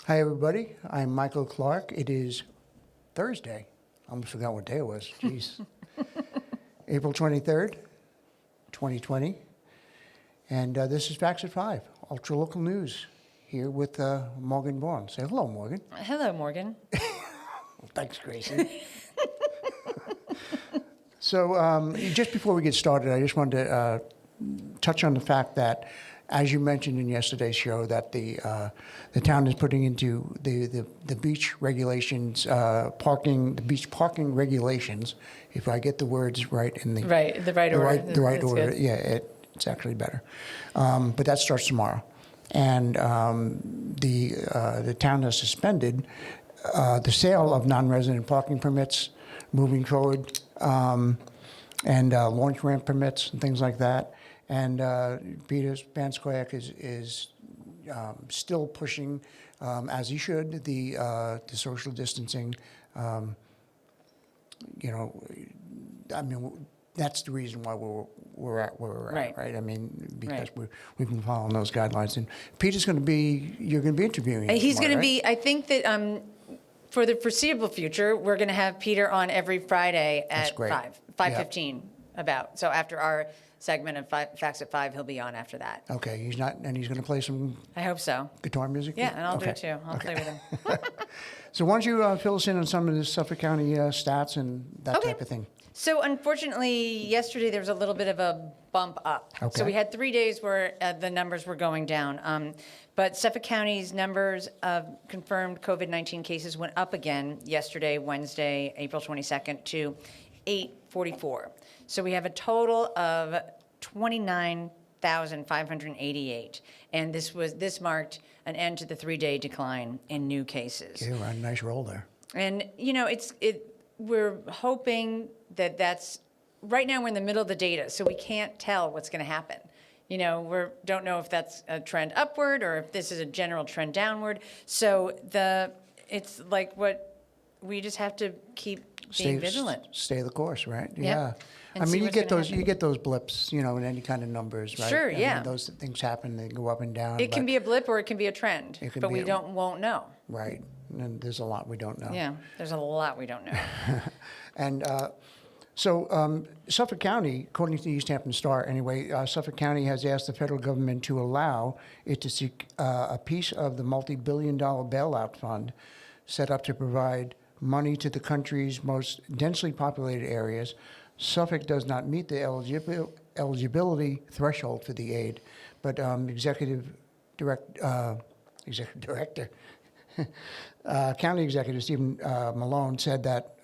Hi, everybody. I'm Michael Clark. It is Thursday. I almost forgot what day it was. Jeez. April 23rd, 2020. And this is Facts at 5, ultra local news, here with Morgan Vaughan. Say hello, Morgan. Hello, Morgan. Thanks, Gracie. So just before we get started, I just wanted to touch on the fact that, as you mentioned in yesterday's show, that the town is putting into the beach regulations, the beach parking regulations. If I get the words right in the the right order. the right That's order, good. yeah, it's actually better. But that starts tomorrow, and the town has suspended the sale of non-resident parking permits moving forward, and launch ramp permits and things like that. And Peter Spanskoyak is still pushing, as he should, the social distancing. I mean, that's the reason why we're at where we're at, right? I mean, because we've been following those guidelines. And Peter's going to be, you're going to be interviewing him He's going to tomorrow, be, I think that for the foreseeable future, we're going to have Peter on every Friday at 5:15 about. So after our segment of Facts at 5, he'll be on after that. Okay, he's going to play some I hope so. guitar music? Yeah, and I'll do it too. I'll play with him. So why don't you fill us in on some of the Suffolk County stats and that type of thing? So unfortunately, yesterday there was a little bit of a bump up. Okay. So we had 3 days where the numbers were going down. But Suffolk County's numbers of confirmed COVID-19 cases went up again yesterday, Wednesday, April 22nd, to 844. So we have a total of 29,588. And this marked an end to the 3-day decline in new cases. Yeah, we're on a nice roll there. And, we're hoping that that's, right now we're in the middle of the data, so we can't tell what's going to happen. We don't know if that's a trend upward or if this is a general trend downward. So it's like we just have to keep being vigilant. Stay the course, right? Yep. Yeah. And I mean, see you what's get gonna those blips, in any kind of numbers, right? Sure, I yeah. mean, those things happen, they go up and down. It can be a blip or it can be a trend, but we won't know. Right. And there's a lot we don't know. Yeah, there's a lot we don't know. And so Suffolk County, according to the East Hampton Star anyway, Suffolk County has asked the federal government to allow it to seek a piece of the multi-billion-dollar bailout fund set up to provide money to the country's most densely populated areas. Suffolk does not meet the eligibility threshold for the aid, but Executive Director, County Executive Stephen Malone said that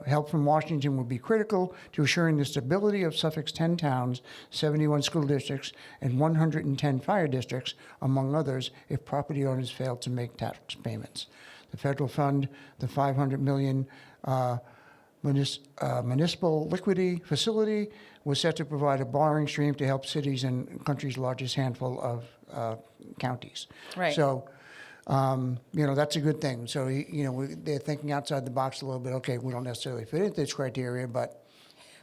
help from Washington would be critical to assuring the stability of Suffolk's 10 towns, 71 school districts, and 110 fire districts, among others, if property owners failed to make tax payments. The federal fund, the $500 million municipal liquidity facility, was set to provide a borrowing stream to help cities and country's largest handful of counties. Right. So, that's a good thing. So, they're thinking outside the box a little bit. Okay, we don't necessarily fit into this criteria, but,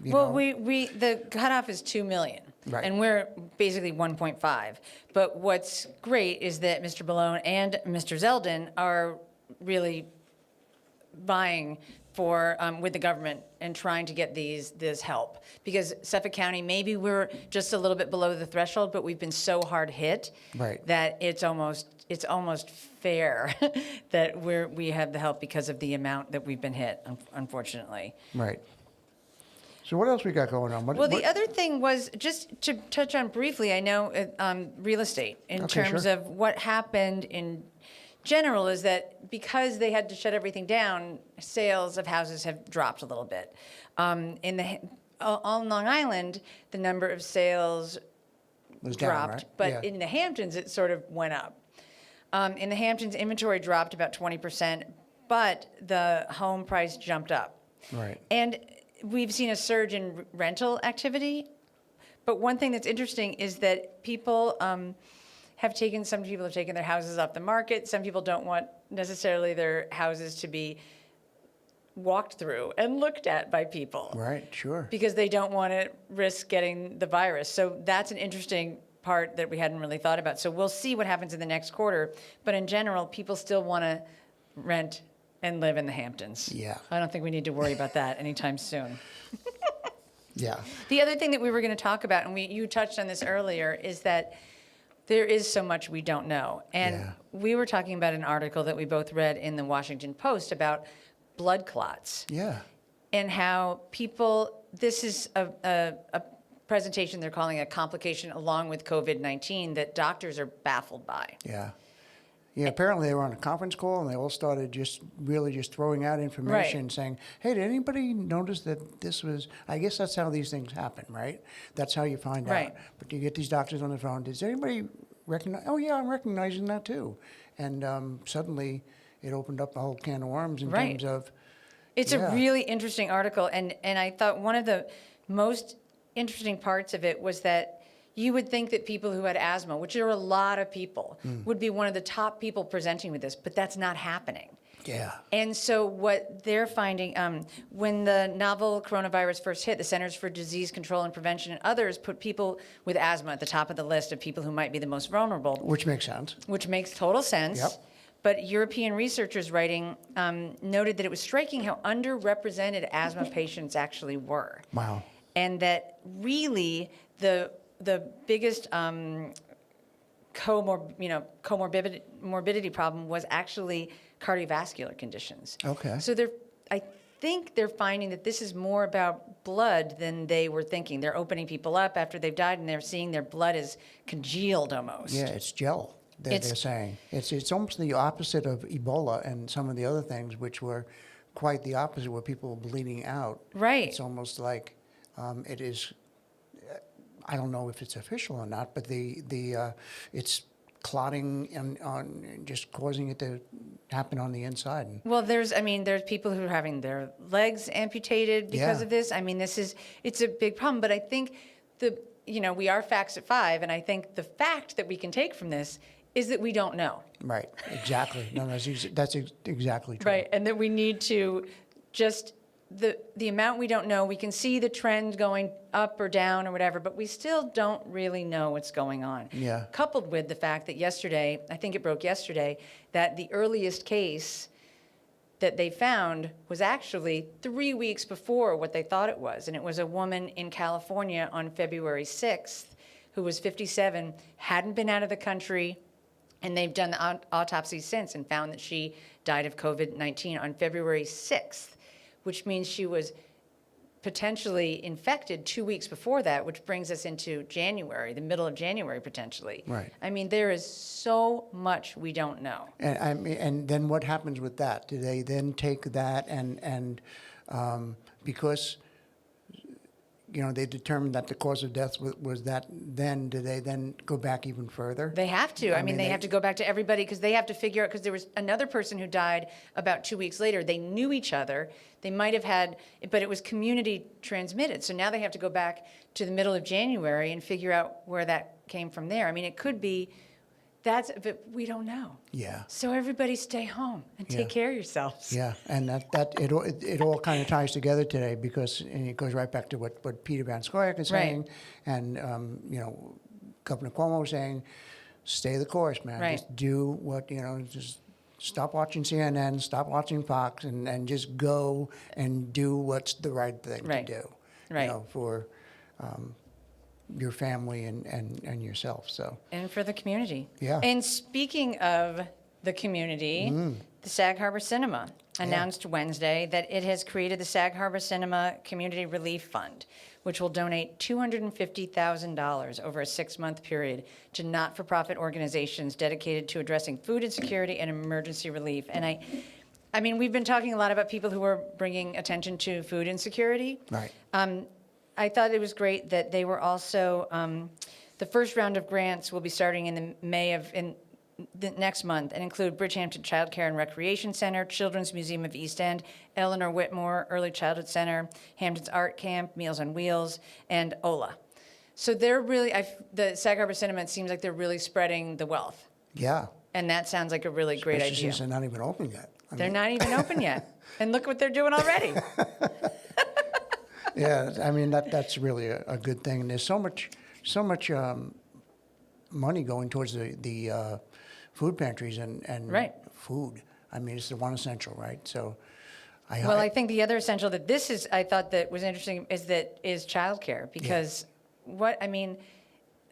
the cutoff is 2 million. Right. And we're basically 1.5. But what's great is that Mr. Malone and Mr. Zeldin are really vying for with the government and trying to get this help, because Suffolk County, maybe we're just a little bit below the threshold, but we've been so hard hit that it's almost fair that we have the help because of the amount that we've been hit, unfortunately. Right. So what else we got going on? The other thing was, just to touch on briefly, I know real estate in terms of what happened in general is that because they had to shut everything down, sales of houses have dropped a little bit. On Long Island, the number of sales was dropped, down, right? but in the Hamptons, it sort of went up. In the Hamptons, inventory dropped about 20%, but the home price jumped up. Right. And we've seen a surge in rental activity. But one thing that's interesting is that some people have taken their houses off the market. Some people don't want necessarily their houses to be walked through and looked at by people. Right, sure. Because they don't want to risk getting the virus. So that's an interesting part that we hadn't really thought about. So we'll see what happens in the next quarter. But in general, people still want to rent and live in the Hamptons. Yeah. I don't think we need to worry about that anytime soon. Yeah. The other thing that we were going to talk about, and you touched on this earlier, is that there is so much we don't know. And Yeah. we were talking about an article that we both read in the Washington Post about blood clots. Yeah. And how people, this is a presentation they're calling a complication along with COVID-19 that doctors are baffled by. Yeah. Yeah, apparently they were on a conference call and they all started just throwing out information saying, hey, did anybody notice that this was, I guess that's how these things happen, right? That's how you find out. Right. But you get these doctors on the phone, does anybody recognize, oh yeah, I'm recognizing that too. And suddenly it opened up a whole can of worms in Right. terms of, It's Yeah. a really interesting article, and I thought one of the most interesting parts of it was that you would think that people who had asthma, which are a lot of people, would be one of the top people presenting with this, but that's not happening. yeah, And so what they're finding, when the novel coronavirus first hit, the Centers for Disease Control and Prevention and others put people with asthma at the top of the list of people who might be the most vulnerable, which makes sense. which makes total sense. Yep. But European researchers writing noted that it was striking how underrepresented asthma patients actually were. Wow. And that really the biggest morbidity problem was actually cardiovascular conditions. Okay. So I think they're finding that this is more about blood than they were thinking. They're opening people up after they've died, and they're seeing their blood is congealed almost. Yeah, it's gel. They're saying it's almost the opposite of Ebola and some of the other things, which were quite the opposite, where people were bleeding out. Right. It's almost like it is. I don't know if it's official or not, but it's clotting and on just causing it to happen on the inside. Well, there's people who are having their legs amputated because Yeah. of this. I mean, it's a big problem. But I think we are facts at 5, and I think the fact that we can take from this is that we don't know. Right. Exactly. No, that's exactly true. Right, and that we need to just, the amount we don't know, we can see the trend going up or down or whatever, but we still don't really know what's going on. Yeah. Coupled with the fact that yesterday, I think it broke yesterday, that the earliest case that they found was actually 3 weeks before what they thought it was. And it was a woman in California on February 6th who was 57, hadn't been out of the country, and they've done the autopsy since and found that she died of COVID-19 on February 6th, which means she was potentially infected 2 weeks before that, which brings us into January, the middle of January potentially. Right. I mean, there is so much we don't know. And then what happens with that? Do they then take that and because they determined that the cause of death was that, then do they then go back even further? They have to. I mean, they they- have to go back to everybody because they have to figure out, because there was another person who died about 2 weeks later. They knew each other. They might have had, but it was community transmitted. So now they have to go back to the middle of January and figure out where that came from there. I mean, it could be, but we don't know. Yeah. So everybody stay home and take Yeah. care of yourselves. Yeah, and it all kind of ties together today because and it goes right back to what Peter Van Scoyoc is Right. saying, and Governor Cuomo is saying, stay the course, man. Right. Just do what just stop watching CNN, stop watching Fox, and just go and do what's the right thing Right. to do. Right. For your family and yourself. So And for the community. Yeah. And speaking of the community, the Sag Harbor Cinema announced Wednesday that it has created the Sag Harbor Cinema Community Relief Fund, which will donate $250,000 over a 6-month period to not-for-profit organizations dedicated to addressing food insecurity and emergency relief. And I mean, we've been talking a lot about people who are bringing attention to food insecurity. right. I thought it was great that they were also, the first round of grants will be starting in the next month and include Bridgehampton Child Care and Recreation Center, Children's Museum of East End, Eleanor Whitmore Early Childhood Center, Hampton's Art Camp, Meals on Wheels, and OLA. So they're really, the Sag Harbor Cinema, it seems like they're really spreading the wealth. Yeah. And that sounds like a really great Especially idea. since they're not even open yet. They're not even open yet. And look what they're doing already. Yeah, I mean that's really a good thing. And there's so much money going towards the food pantries and Right. food. I mean, it's the one essential, right? So, Well, I think the other essential that I thought that was interesting is childcare, because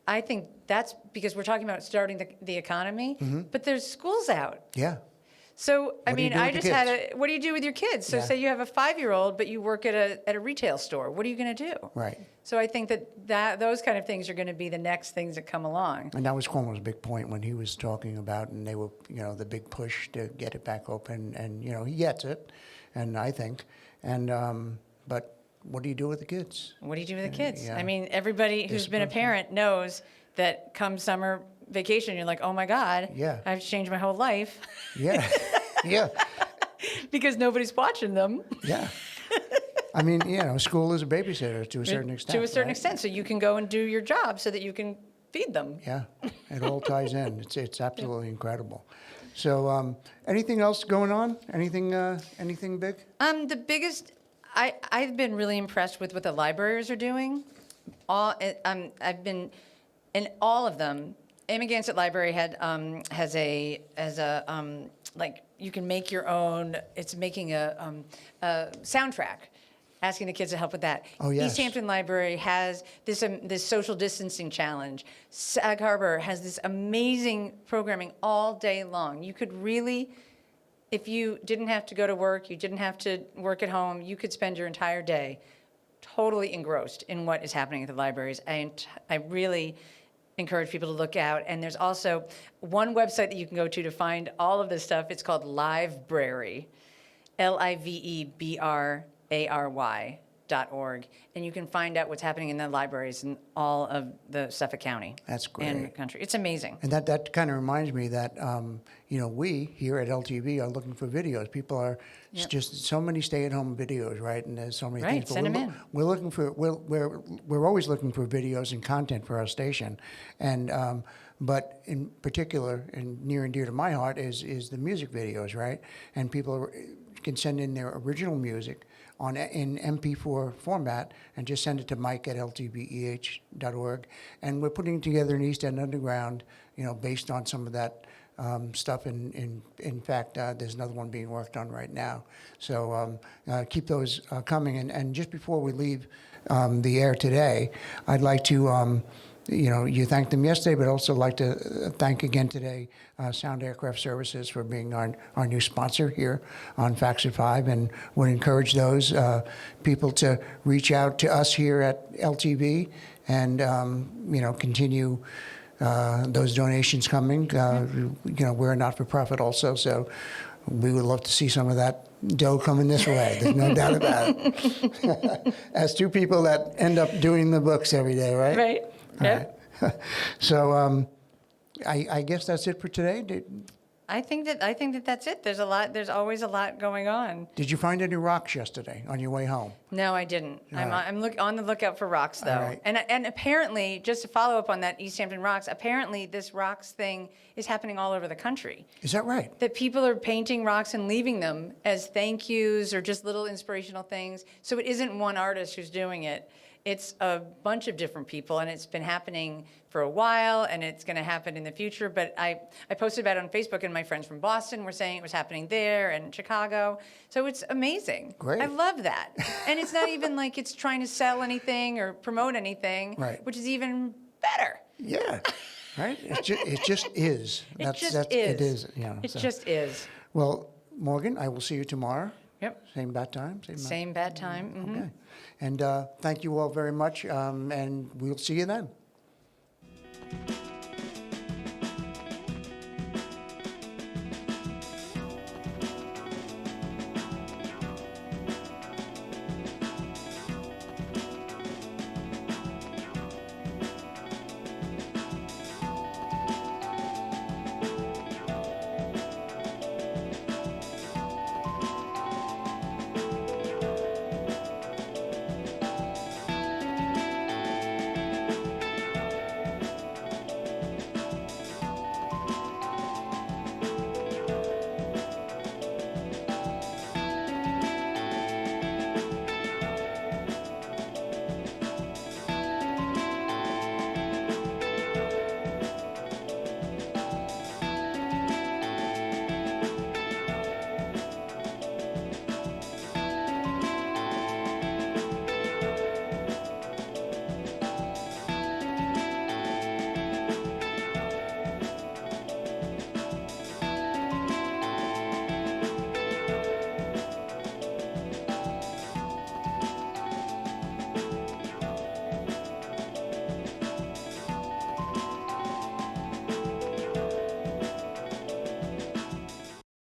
I think that's because we're talking about starting the economy, but there's schools out. yeah. So, What do you do with the kids? what do you do with your kids? So Yeah. say you have a 5-year-old, but you work at a retail store. What are you going to do? Right. So I think that those kind of things are going to be the next things that come along. And that was Cuomo's big point when he was talking about, and they were, the big push to get it back open, and, he gets it, and I think, and, but what do you do with the kids? What do you do with the kids? Yeah. I mean, everybody who's been a parent knows that come summer vacation, you're like, oh my God, Yeah. I have to change my whole life Yeah, yeah, because nobody's watching them. yeah. I mean, school is a babysitter to a certain extent. To a certain right? extent, so you can go and do your job so that you can feed them. Yeah, it all ties in. It's absolutely incredible. So, anything else going on? Anything big? The biggest, I've been really impressed with what the libraries are doing. I've been in all of them. Amagansett Library has a like you can make your own. It's making a soundtrack, asking the kids to help with that. Oh, yes. East Hampton Library has this social distancing challenge. Sag Harbor has this amazing programming all day long. You could really, if you didn't have to go to work, you didn't have to work at home, you could spend your entire day totally engrossed in what is happening at the libraries. I really encourage people to look out. And there's also one website that you can go to find all of this stuff. It's called Livebrary, livebrary.org. And you can find out what's happening in the libraries in all of the Suffolk County. That's great. And the country. It's amazing. And that kind of reminds me that, we here at LTV are looking for videos. People are just so many stay-at-home videos, right? And there's so many Right, things. But send 'em in. We're looking for we're always looking for videos and content for our station, and but in particular, and near and dear to my heart is the music videos, right? And people can send in their original music in MP4 format and just send it to mike@ltbeh.org. And we're putting together an East End Underground, based on some of that stuff. In fact, there's another one being worked on right now. So keep those coming. And just before we leave the air today, I'd like to you thanked them yesterday, but also like to thank again today Sound Aircraft Services for being our new sponsor here on Facts at 5, and would encourage those people to reach out to us here at LTV and continue those donations coming. We're a not-for-profit also, so we would love to see some of that dough coming this way. There's no doubt about it. As two people that end up doing the books every day, right? Right. Yeah. Right. So I guess that's it for today. I think that that's it. There's always a lot going on. Did you find any rocks yesterday on your way home? No, I didn't. I'm on the lookout for rocks, though. All right. And apparently, just to follow up on that East Hampton rocks, apparently this rocks thing is happening all over the country. Is that right? That people are painting rocks and leaving them as thank yous or just little inspirational things. So it isn't one artist who's doing it. It's a bunch of different people, and it's been happening for a while, and it's going to happen in the future. But I posted about it on Facebook, and my friends from Boston were saying it was happening there and Chicago. So it's amazing. Great. I love that. And it's not even like it's trying to sell anything or promote anything, Right. which is even better. Yeah. Right? It just is. It just is. It is. It just is. Well, Morgan, I will see you tomorrow. Yep. Same bat time? Same bad time. Mhm. Okay. And thank you all very much, and we'll see you then.